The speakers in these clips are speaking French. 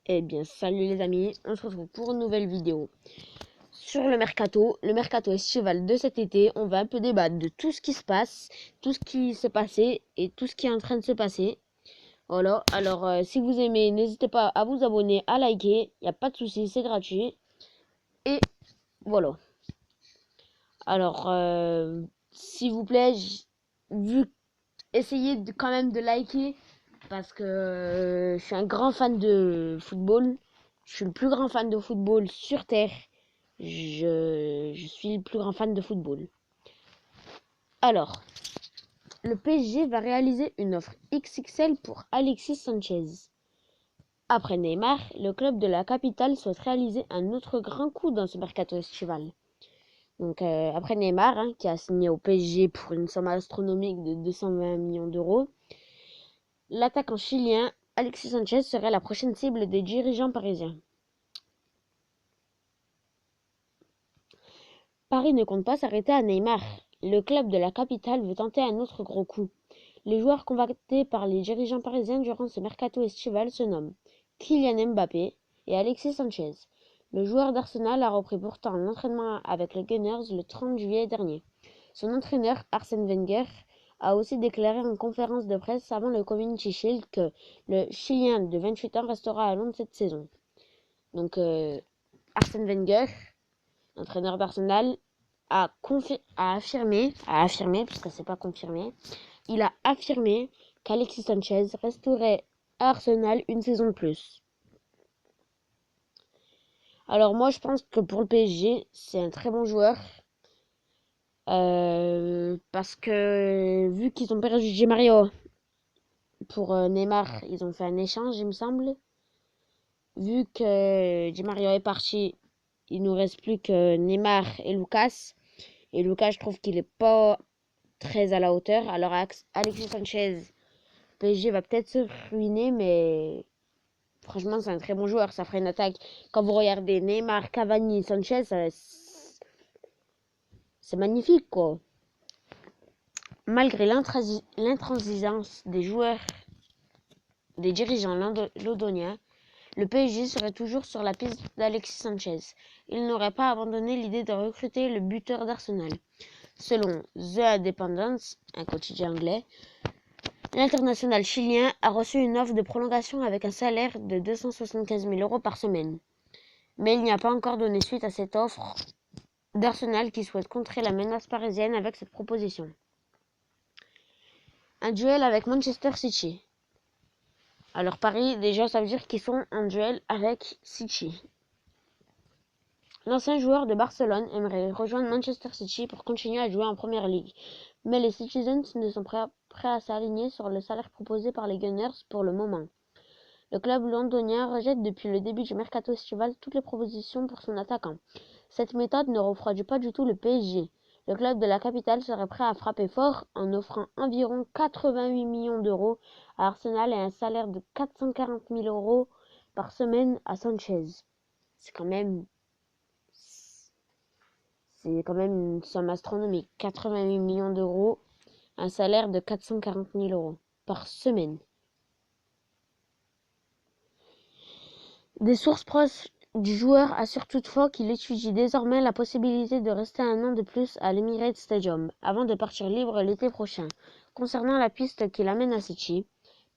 Eh bien, salut les amis, on se retrouve pour une nouvelle vidéo sur le mercato estival de cet été. On va un peu débattre de tout ce qui se passe, tout ce qui s'est passé et tout ce qui est en train de se passer. Voilà, alors si vous aimez, n'hésitez pas à vous abonner, à liker, il n'y a pas de souci, c'est gratuit. Et voilà. Alors, s'il vous plaît, essayez quand même de liker parce que je suis un grand fan de football. Je suis le plus grand fan de football sur Terre. Je suis le plus grand fan de football. Alors, le PSG va réaliser une offre XXL pour Alexis Sanchez. Après Neymar, le club de la capitale souhaite réaliser un autre grand coup dans ce mercato estival. Donc, après Neymar, qui a signé au PSG pour une somme astronomique de 220 millions d'euros, l'attaquant chilien Alexis Sanchez serait la prochaine cible des dirigeants parisiens. Paris ne compte pas s'arrêter à Neymar. Le club de la capitale veut tenter un autre gros coup. Les joueurs convoqués par les dirigeants parisiens durant ce mercato estival se nomment Kylian Mbappé et Alexis Sanchez. Le joueur d'Arsenal a repris pourtant un entraînement avec les Gunners le 30 juillet dernier. Son entraîneur, Arsène Wenger, a aussi déclaré en conférence de presse avant le Community Shield que le Chilien de 28 ans restera à Londres cette saison. Donc, Arsène Wenger, entraîneur d'Arsenal, a affirmé, parce que c'est pas confirmé, il a affirmé qu'Alexis Sanchez resterait à Arsenal une saison de plus. Alors moi, je pense que pour le PSG, c'est un très bon joueur. Parce que vu qu'ils ont perdu Di Maria pour Neymar, ils ont fait un échange, il me semble. Vu que Di Maria est parti, il nous reste plus que Neymar et Lucas. Et Lucas, je trouve qu'il est pas très à la hauteur. Alors Alexis Sanchez, PSG va peut-être se ruiner, mais franchement, c'est un très bon joueur. Ça ferait une attaque. Quand vous regardez Neymar, Cavani, Sanchez, c'est magnifique, quoi. Malgré l'intransigeance des joueurs, des dirigeants londoniens, le PSG serait toujours sur la piste d'Alexis Sanchez. Il n'aurait pas abandonné l'idée de recruter le buteur d'Arsenal. Selon The Independent, un quotidien anglais, l'international chilien a reçu une offre de prolongation avec un salaire de 275 000 euros par semaine. Mais il n'y a pas encore donné suite à cette offre d'Arsenal qui souhaite contrer la menace parisienne avec cette proposition. Un duel avec Manchester City. Alors Paris, déjà, ça veut dire qu'ils sont en duel avec City. L'ancien joueur de Barcelone aimerait rejoindre Manchester City pour continuer à jouer en Première Ligue. Mais les Citizens ne sont prêts à s'aligner sur le salaire proposé par les Gunners pour le moment. Le club londonien rejette depuis le début du mercato estival toutes les propositions pour son attaquant. Cette méthode ne refroidit pas du tout le PSG. Le club de la capitale serait prêt à frapper fort en offrant environ 88 millions d'euros à Arsenal et un salaire de 440 000 euros par semaine à Sanchez. C'est quand même une somme astronomique. 88 millions d'euros, un salaire de 440 000 euros par semaine. Des sources proches du joueur assurent toutefois qu'il étudie désormais la possibilité de rester un an de plus à l'Emirates Stadium avant de partir libre l'été prochain. Concernant la piste qui l'amène à City,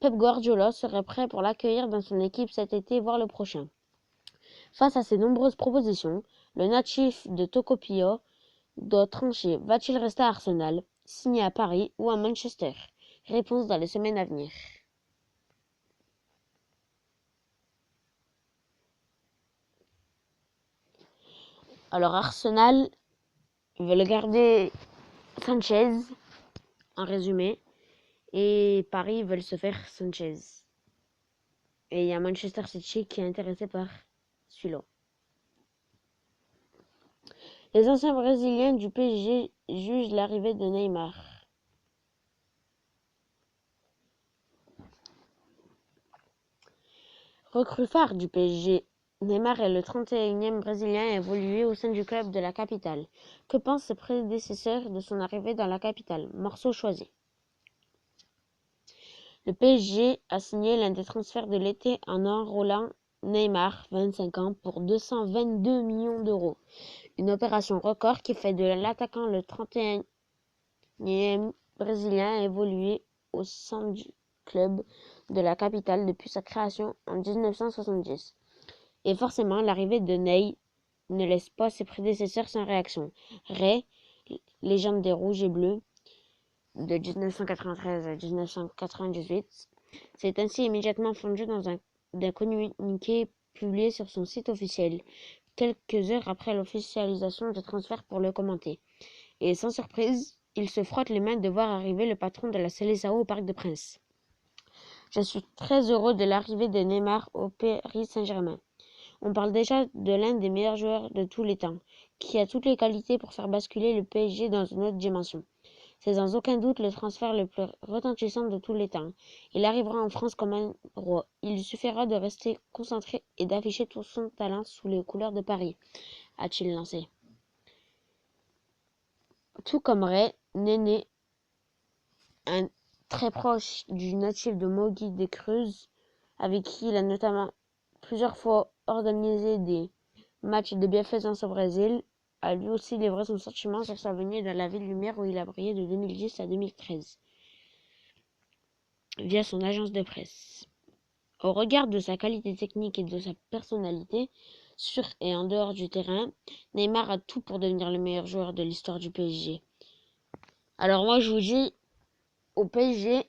Pep Guardiola serait prêt pour l'accueillir dans son équipe cet été voire le prochain. Face à ces nombreuses propositions, le natif de Tocopilla doit trancher. Va-t-il rester à Arsenal, signer à Paris ou à Manchester? Réponse dans les semaines à venir. Alors Arsenal veut garder Sanchez, en résumé, et Paris veulent se faire Sanchez. Et il y a Manchester City qui est intéressé par celui-là. Les anciens brésiliens du PSG jugent l'arrivée de Neymar. Recrue phare du PSG, Neymar est le 31e Brésilien à évoluer au sein du club de la capitale. Que pensent ses prédécesseurs de son arrivée dans la capitale? Morceau choisi. Le PSG a signé l'un des transferts de l'été en enrôlant Neymar, 25 ans, pour 222 millions d'euros. Une opération record qui fait de l'attaquant le 31e brésilien à évoluer au sein du club de la capitale depuis sa création en 1970. Et forcément, l'arrivée de Ney ne laisse pas ses prédécesseurs sans réaction. Ray, légende des Rouges et Bleus, de 1993 à 1998, s'est ainsi immédiatement fondu dans un communiqué publié sur son site officiel, quelques heures après l'officialisation du transfert pour le commenter. Et sans surprise, il se frotte les mains de voir arriver le patron de la Seleção au Parc des Princes. Je suis très heureux de l'arrivée de Neymar au Paris Saint-Germain. On parle déjà de l'un des meilleurs joueurs de tous les temps, qui a toutes les qualités pour faire basculer le PSG dans une autre dimension. C'est sans aucun doute le transfert le plus retentissant de tous les temps. Il arrivera en France comme un roi. Il lui suffira de rester concentré et d'afficher tout son talent sous les couleurs de Paris, a-t-il lancé. Tout comme Ray, Néné, un très proche du natif de Mogi des Cruzes, avec qui il a notamment plusieurs fois organisé des matchs de bienfaisance au Brésil, a lui aussi livré son sentiment sur sa venue dans la ville lumière où il a brillé de 2010 à 2013, via son agence de presse. Au regard de sa qualité technique et de sa personnalité, sur et en dehors du terrain, Neymar a tout pour devenir le meilleur joueur de l'histoire du PSG. Alors moi je vous dis, au PSG,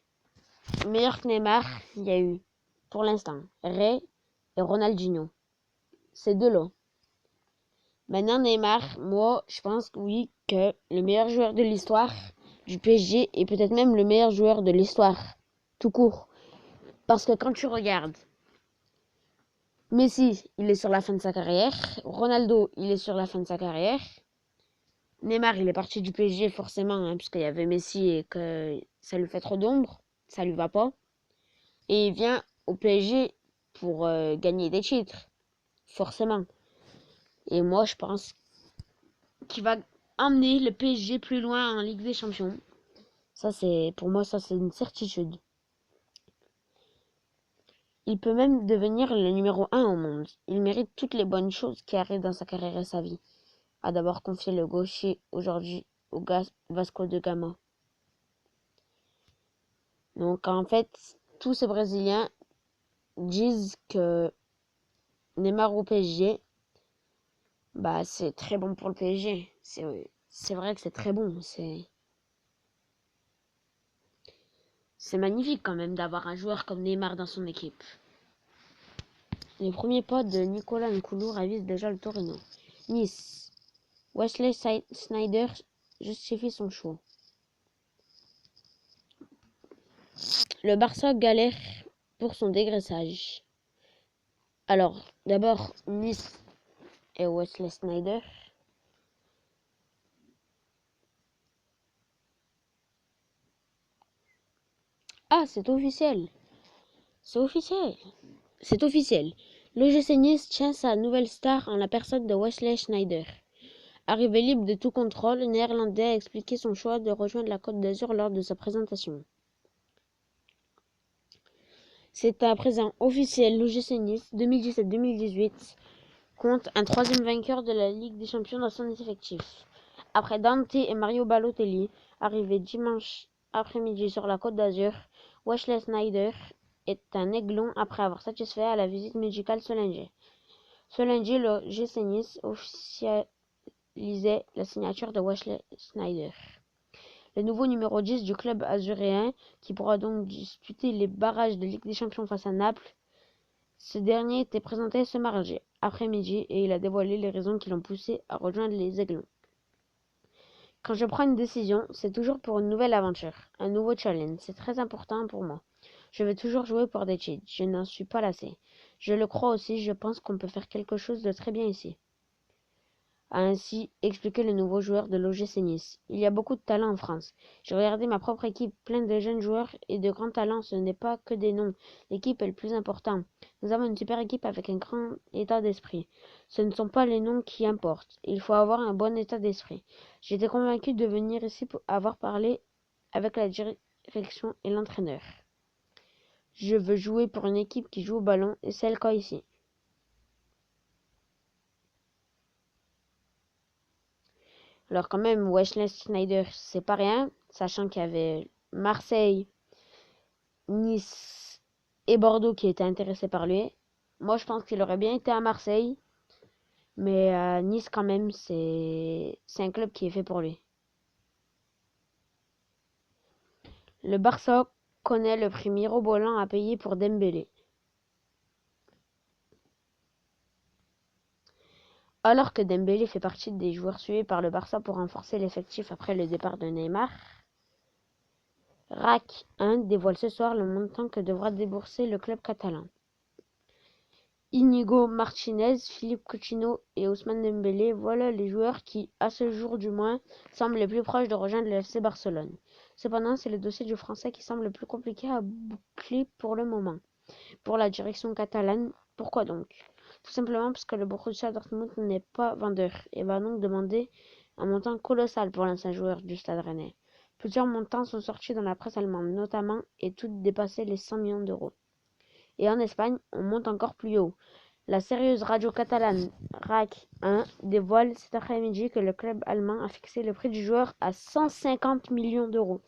meilleur que Neymar, il y a eu, pour l'instant, Ray et Ronaldinho. Ces deux-là. Maintenant, Neymar, moi, je pense oui que le meilleur joueur de l'histoire du PSG est peut-être même le meilleur joueur de l'histoire, tout court. Parce que quand tu regardes, Messi, il est sur la fin de sa carrière. Ronaldo, il est sur la fin de sa carrière. Neymar, il est parti du PSG forcément, hein, puisqu'il y avait Messi et que ça lui fait trop d'ombre. Ça lui va pas. Et il vient au PSG pour gagner des titres, forcément. Et moi, je pense qu'il va emmener le PSG plus loin en Ligue des Champions. Ça, pour moi, ça, c'est une certitude. Il peut même devenir le numéro 1 au monde. Il mérite toutes les bonnes choses qui arrivent dans sa carrière et sa vie. A d'abord confié le gaucher aujourd'hui au Vasco de Gama. Donc, en fait, tous ces Brésiliens disent que Neymar au PSG, bah, c'est très bon pour le PSG. C'est vrai que c'est très bon. C'est magnifique quand même d'avoir un joueur comme Neymar dans son équipe. Les premiers pas de Nicolas Nkoulou ravisent déjà le Torino. Nice. Wesley Sneijder justifie son choix. Le Barça galère pour son dégraissage. Alors, d'abord, Nice et Wesley Sneijder. Ah, c'est officiel. C'est officiel. C'est officiel. L'OGC Nice tient sa nouvelle star en la personne de Wesley Sneijder. Arrivé libre de tout contrôle, le Néerlandais a expliqué son choix de rejoindre la Côte d'Azur lors de sa présentation. C'est à présent officiel, l'OGC Nice 2017-2018 compte un troisième vainqueur de la Ligue des Champions dans son effectif. Après Dante et Mario Balotelli, arrivés dimanche après-midi sur la Côte d'Azur, Wesley Sneijder est un aiglon après avoir satisfait à la visite médicale ce lundi. Ce lundi, le GC Nice officialisait la signature de Wesley Sneijder, le nouveau numéro 10 du club azuréen, qui pourra donc disputer les barrages de Ligue des Champions face à Naples. Ce dernier était présenté ce mardi après-midi et il a dévoilé les raisons qui l'ont poussé à rejoindre les Aiglons. Quand je prends une décision, c'est toujours pour une nouvelle aventure, un nouveau challenge. C'est très important pour moi. Je veux toujours jouer pour des titres. Je n'en suis pas lassé. Je le crois aussi, je pense qu'on peut faire quelque chose de très bien ici, a ainsi expliqué le nouveau joueur de l'OGC Nice. Il y a beaucoup de talent en France. J'ai regardé ma propre équipe, pleine de jeunes joueurs et de grands talents. Ce n'est pas que des noms. L'équipe est le plus important. Nous avons une super équipe avec un grand état d'esprit. Ce ne sont pas les noms qui importent. Il faut avoir un bon état d'esprit. J'étais convaincu de venir ici pour avoir parlé avec la direction et l'entraîneur. Je veux jouer pour une équipe qui joue au ballon et c'est le cas ici. Alors quand même, Wesley Sneijder, c'est pas rien, sachant qu'il y avait Marseille, Nice et Bordeaux qui étaient intéressés par lui. Moi, je pense qu'il aurait bien été à Marseille, mais Nice quand même, c'est un club qui est fait pour lui. Le Barça connaît le prix mirobolant à payer pour Dembélé. Alors que Dembélé fait partie des joueurs suivis par le Barça pour renforcer l'effectif après le départ de Neymar, RAC 1 dévoile ce soir le montant que devra débourser le club catalan. Inigo Martinez, Philippe Coutinho et Ousmane Dembélé, voilà les joueurs qui, à ce jour du moins, semblent les plus proches de rejoindre le FC Barcelone. Cependant, c'est le dossier du Français qui semble le plus compliqué à boucler pour le moment. Pour la direction catalane, pourquoi donc? Tout simplement parce que le Borussia Dortmund n'est pas vendeur et va donc demander un montant colossal pour l'ancien joueur du Stade Rennais. Plusieurs montants sont sortis dans la presse allemande notamment et toutes dépassaient les 100 millions d'euros. Et en Espagne, on monte encore plus haut. La sérieuse radio catalane RAC 1 dévoile cet après-midi que le club allemand a fixé le prix du joueur à 150 millions d'euros.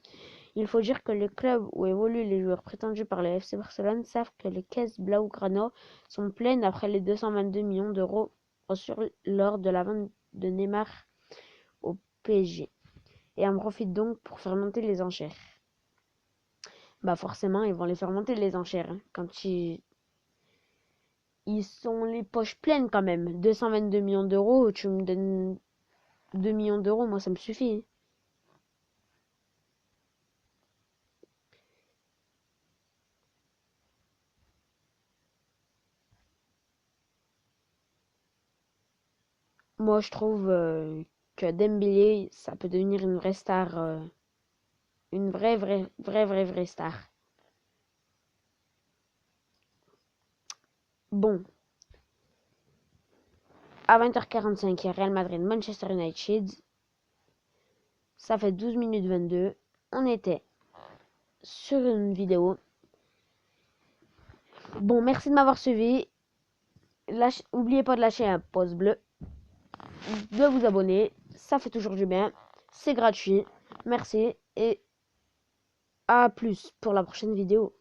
Il faut dire que le club où évoluent les joueurs prétendus par le FC Barcelone savent que les caisses blaugrana sont pleines après les 222 millions d'euros reçus lors de la vente de Neymar au PSG et en profitent donc pour faire monter les enchères. Bah forcément, ils vont les faire monter les enchères quand ils sont les poches pleines quand même. 222 millions d'euros, tu me donnes 2 millions d'euros, moi ça me suffit. Moi je trouve que Dembélé, ça peut devenir une vraie star, une vraie star. Bon, à 20h45, il y a Real Madrid, Manchester United. Ça fait 12 minutes 22. On était sur une vidéo. Bon, merci de m'avoir suivi. N'oubliez pas de lâcher un pouce bleu, de vous abonner. Ça fait toujours du bien. C'est gratuit. Merci et à plus pour la prochaine vidéo.